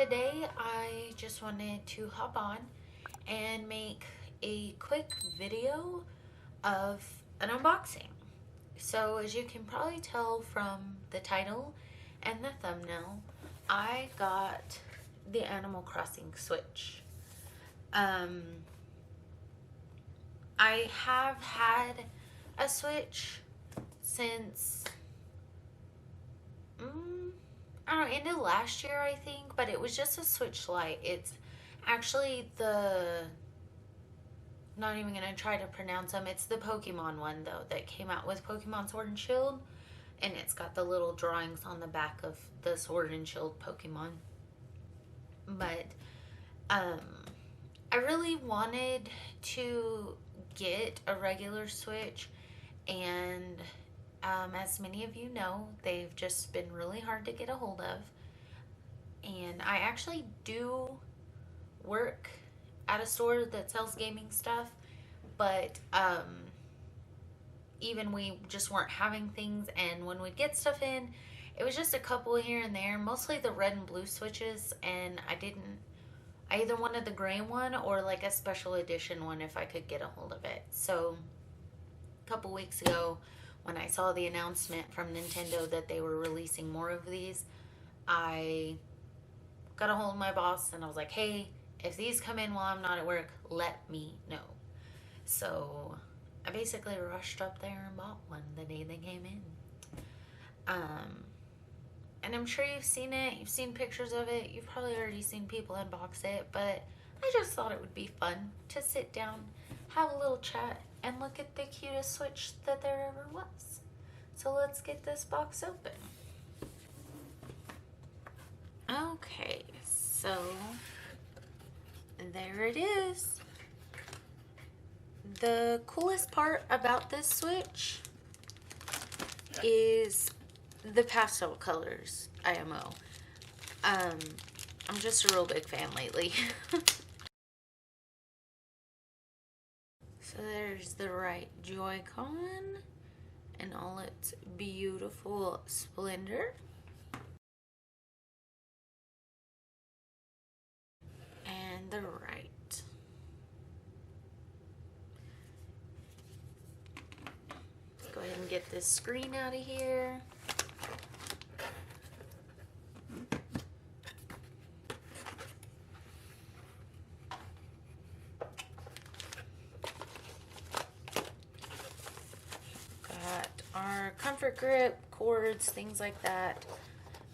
today I just wanted to hop on and make a quick video of an unboxing. So as you can probably tell from the title and the thumbnail, I got the Animal Crossing Switch. I have had a Switch since I don't know, end of last year, I think, but it was just a Switch Lite. It's actually not even gonna try to pronounce them. It's the Pokemon one though that came out with Pokemon Sword and Shield, and it's got the little drawings on the back of the Sword and Shield Pokemon. But I really wanted to get a regular Switch, and as many of you know, they've just been really hard to get a hold of. And I actually do work at a store that sells gaming stuff, but even we just weren't having things, and when we'd get stuff in, it was just a couple here and there, mostly the red and blue Switches, and I either wanted the gray one or like a special edition one if I could get a hold of it. So a couple weeks ago, when I saw the announcement from Nintendo that they were releasing more of these, I got a hold of my boss and I was like, hey, if these come in while I'm not at work, let me know. So I basically rushed up there and bought one the day they came in. And I'm sure you've seen it. You've seen pictures of it. You've probably already seen people unbox it, but I just thought it would be fun to sit down, have a little chat, and look at the cutest Switch that there ever was. So let's get this box open. Okay, so there it is. The coolest part about this Switch is the pastel colors, IMO. I'm just a real big fan lately. So there's the right Joy-Con in all its beautiful splendor. And the right. Let's go ahead and get this screen out of here. Our comfort grip, cords, things like that.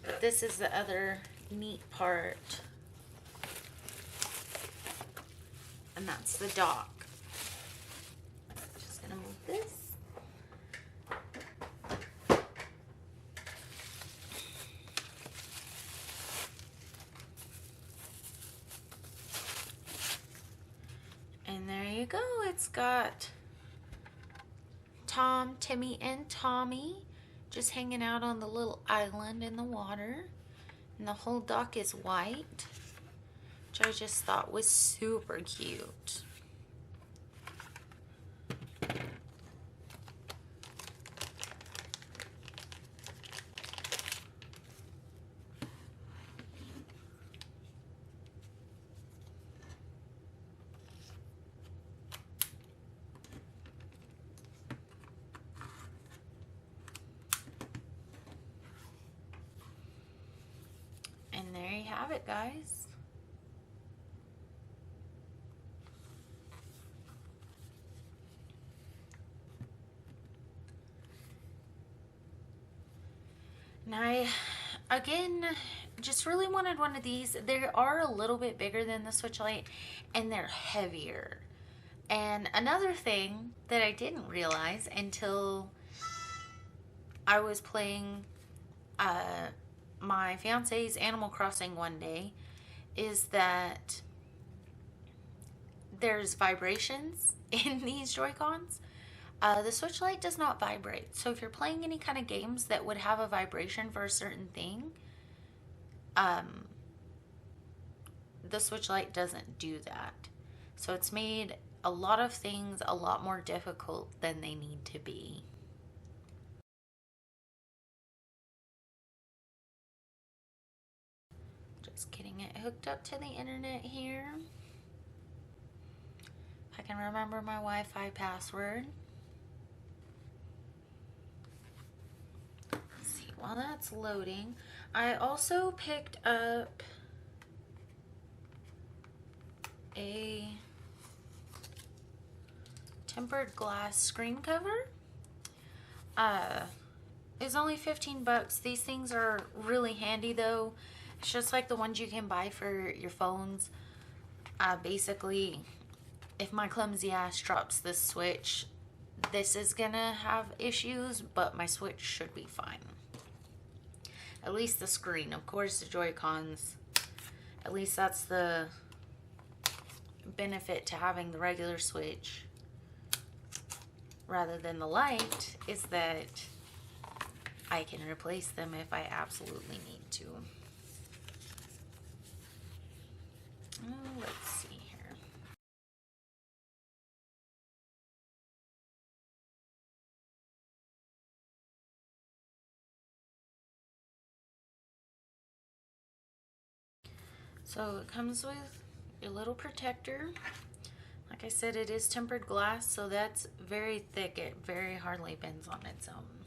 But this is the other neat part, and that's the dock. Just gonna move this. And there you go. It's got Tom, Timmy, and Tommy just hanging out on the little island in the water. And the whole dock is white, which I just thought was super cute. And there you have it, guys. And I, again, just really wanted one of these. They are a little bit bigger than the Switch Lite, and they're heavier. And another thing that I didn't realize until I was playing my fiance's Animal Crossing one day is that there's vibrations in these Joy-Cons. The Switch Lite does not vibrate. So if you're playing any kind of games that would have a vibration for a certain thing, the Switch Lite doesn't do that. So it's made a lot of things a lot more difficult than they need to be. Just getting it hooked up to the internet here. If I can remember my Wi-Fi password. Let's see, while that's loading, I also picked up a tempered glass screen cover. It's only 15 bucks. These things are really handy though. It's just like the ones you can buy for your phones. Basically, if my clumsy ass drops this Switch, this is gonna have issues, but my Switch should be fine. At least the screen. Of course, the Joy-Cons, at least that's the benefit to having the regular Switch rather than the Lite, is that I can replace them if I absolutely need to. Let's see here. So it comes with your little protector. Like I said, it is tempered glass, so that's very thick. It very hardly bends on its own.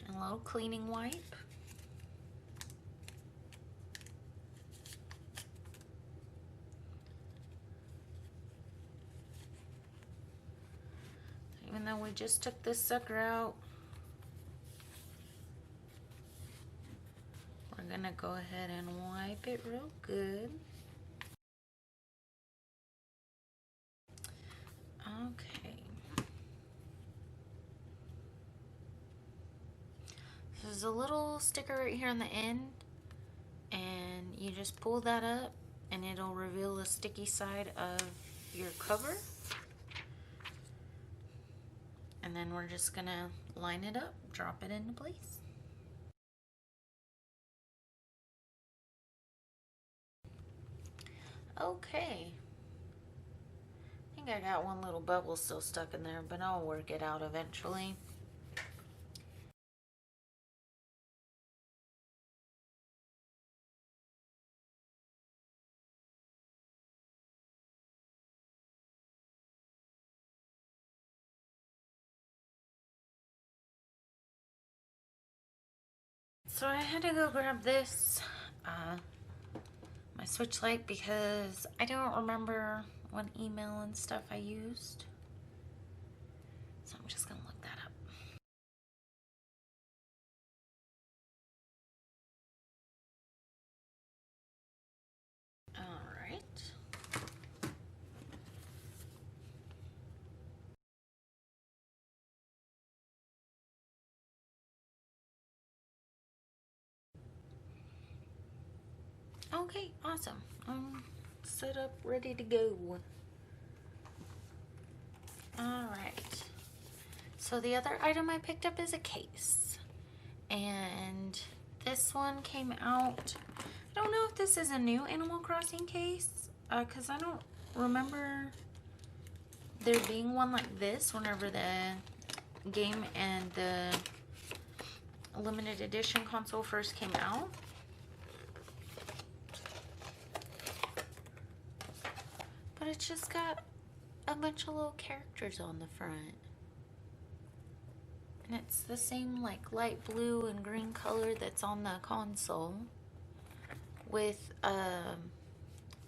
And a little cleaning wipe. Even though we just took this sucker out, we're gonna go ahead and wipe it real good. Okay. There's a little sticker right here on the end, and you just pull that up and it'll reveal the sticky side of your cover. And then we're just gonna line it up, drop it into place. Okay. I think I got one little bubble still stuck in there, but I'll work it out eventually. So I had to go grab this, my Switch Lite, because I don't remember what email and stuff I used. So I'm just gonna look that up. All right. Okay, awesome. Set up, ready to go. Alright. So the other item I picked up is a case. And this one came out. I don't know if this is a new Animal Crossing case, because I don't remember there being one like this whenever the game and the limited edition console first came out. But it's just got a bunch of little characters on the front. And it's the same like light blue and green color that's on the console with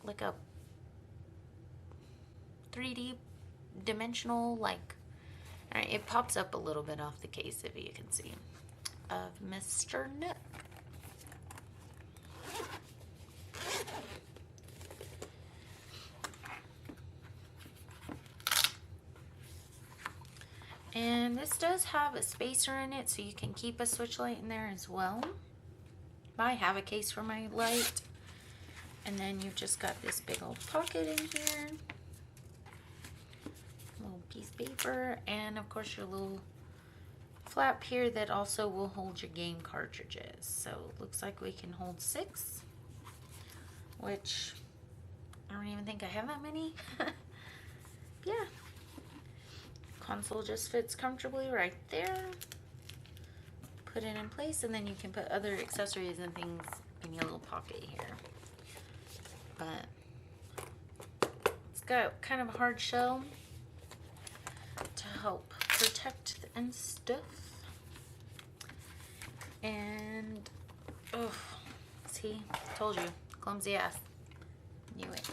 like a 3D dimensional, like, it pops up a little bit off the case if you can see, of Mr. Nook. And this does have a spacer in it, so you can keep a Switch Lite in there as well. I have a case for my light. And then you've just got this big old pocket in here. A little piece of paper. And of course your little flap here that also will hold your game cartridges. So it looks like we can hold 6. Which, I don't even think I have that many. Yeah. Console just fits comfortably right there. put it in place, and then you can put other accessories and things in your little pocket here. But it's got kind of a hard shell to help protect and stuff. And oh, see, told you, clumsy ass. Knew it.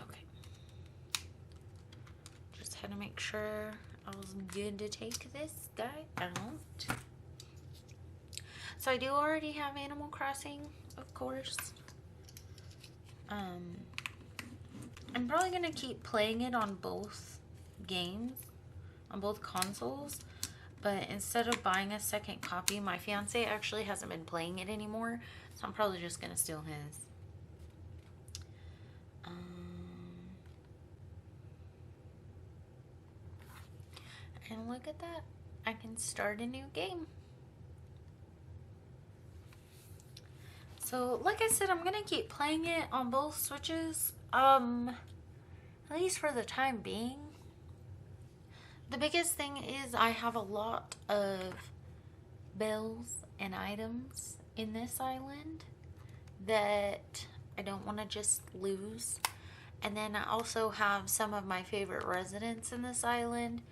Okay. Just had to make sure I was good to take this guy out. So I do already have Animal Crossing, of course. I'm probably gonna keep playing it on both games, on both consoles, but instead of buying a second copy, my fiance actually hasn't been playing it anymore, so I'm probably just gonna steal his. And look at that, I can start a new game. So like I said, I'm gonna keep playing it on both Switches, at least for the time being. The biggest thing is I have a lot of bells and items in this island that I don't want to just lose. And then I also have some of my favorite residents in this island.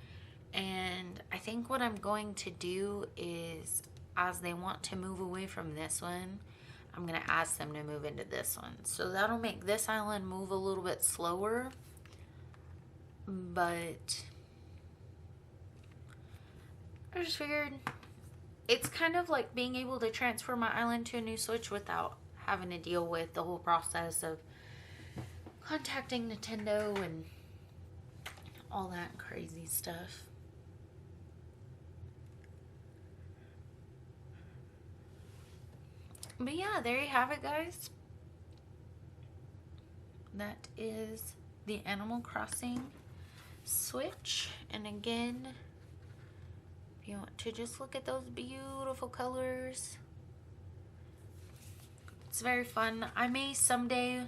And I think what I'm going to do is, as they want to move away from this one, I'm going to ask them to move into this one. So that'll make this island move a little bit slower. But I just figured it's kind of like being able to transfer my island to a new Switch without having to deal with the whole process of contacting Nintendo and all that crazy stuff. But yeah, there you have it, guys. That is the Animal Crossing Switch. And again, if you want to just look at those beautiful colors, it's very fun. I may someday,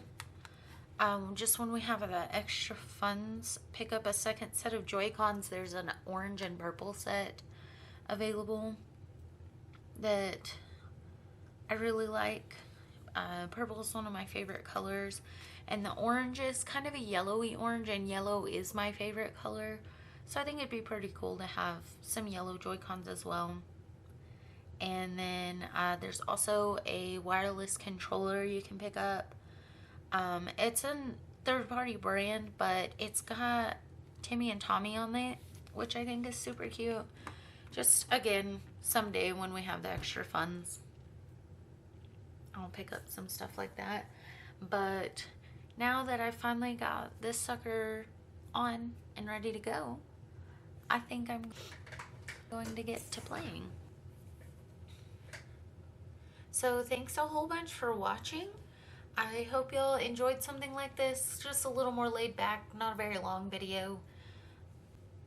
just when we have the extra funds, pick up a second set of Joy-Cons. There's an orange and purple set available that I really like. Purple is one of my favorite colors, and the orange is kind of a yellowy orange, and yellow is my favorite color, so I think it'd be pretty cool to have some yellow Joy-Cons as well. And then there's also a wireless controller you can pick up. It's a third-party brand, but it's got Timmy and Tommy on it, which I think is super cute. Just, again, someday when we have the extra funds, I'll pick up some stuff like that. But now that I finally got this sucker on and ready to go, I think I'm going to get to playing. So thanks a whole bunch for watching. I hope y'all enjoyed something like this, just a little more laid back, not a very long video.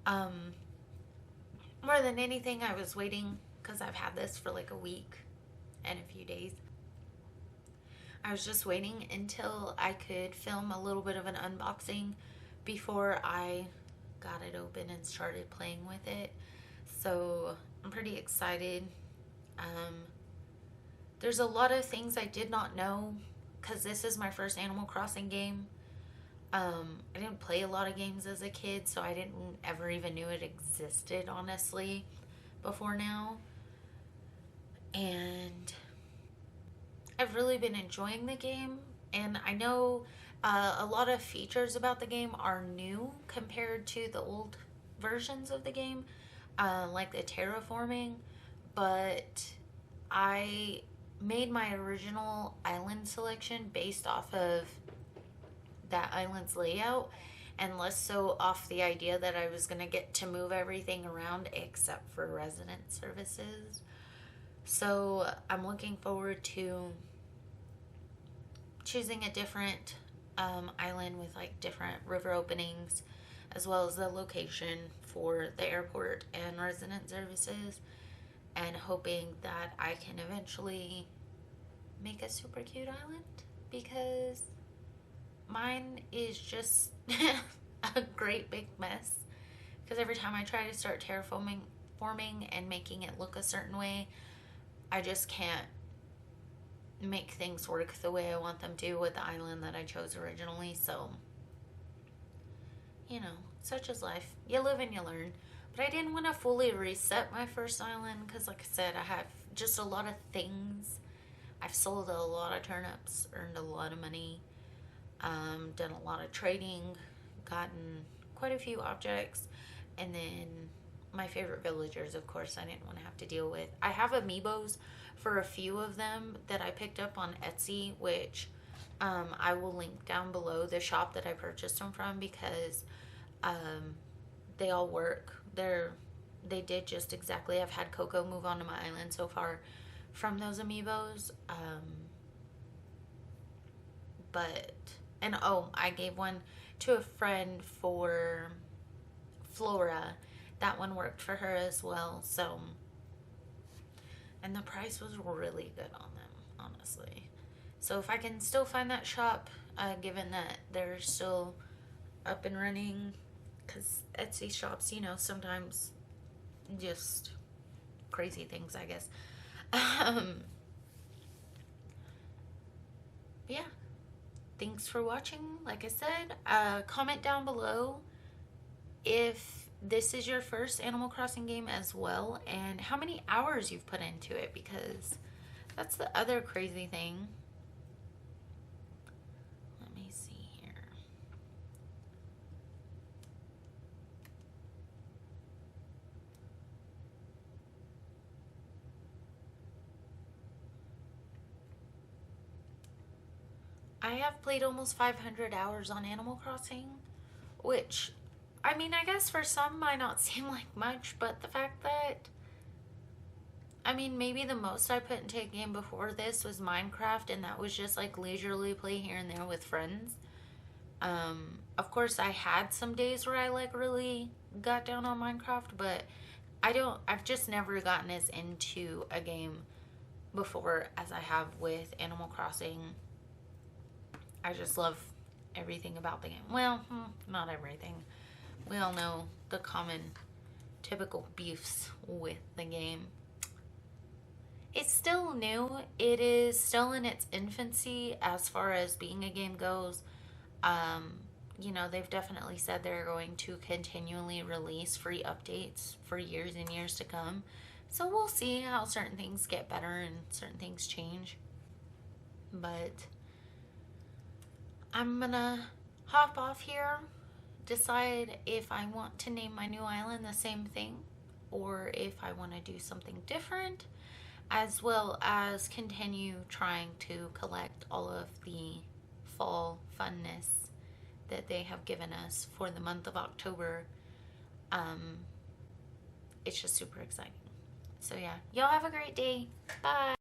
More than anything, I was waiting because I've had this for like a week and a few days. I was just waiting until I could film a little bit of an unboxing before I got it open and started playing with it. So I'm pretty excited. There's a lot of things I did not know because this is my first Animal Crossing game. I didn't play a lot of games as a kid, so I didn't ever even knew it existed, honestly, before now. And I've really been enjoying the game, and I know a lot of features about the game are new compared to the old versions of the game, like the terraforming, but I made my original island selection based off of that island's layout, and less so off the idea that I was going to get to move everything around except for resident services. So I'm looking forward to choosing a different island with like different river openings, as well as the location for the airport and resident services. and hoping that I can eventually make a super cute island, because mine is just a great big mess. Because every time I try to start terraforming and making it look a certain way, I just can't make things work the way I want them to with the island that I chose originally. So, you know, such is life. You live and you learn. But I didn't want to fully reset my first island because, like I said, I have just a lot of things. I've sold a lot of turnips, earned a lot of money, done a lot of trading, gotten quite a few objects, and then my favorite villagers, of course, I didn't want to have to deal with. I have amiibos for a few of them that I picked up on Etsy, which I will link down below the shop that I purchased them from, because they all work. They did just exactly. I've had Coco move onto my island so far from those amiibos. I gave one to a friend for Flora. That one worked for her as well. So, and the price was really good on them, honestly. So if I can still find that shop, given that they're still up and running, because Etsy shops, you know, sometimes just crazy things, I guess. Yeah. Thanks for watching. Like I said, comment down below if this is your first Animal Crossing game as well, and how many hours you've put into it, because that's the other crazy thing. Let me see here. I have played almost 500 hours on Animal Crossing, which, I mean, I guess for some might not seem like much, but the fact that, I mean, maybe the most I put into a game before this was Minecraft, and that was just like leisurely play here and there with friends. Of course, I had some days where I like really got down on Minecraft, but I've just never gotten as into a game before as I have with Animal Crossing. I just love everything about the game. Well, not everything. We all know the common, typical beefs with the game. It's still new. It is still in its infancy as far as being a game goes. You know, they've definitely said they're going to continually release free updates for years and years to come. So we'll see how certain things get better and certain things change. But I'm gonna hop off here, decide if I want to name my new island the same thing or if I want to do something different, as well as continue trying to collect all of the fall funness that they have given us for the month of October. It's just super exciting. So yeah, y'all have a great day. Bye.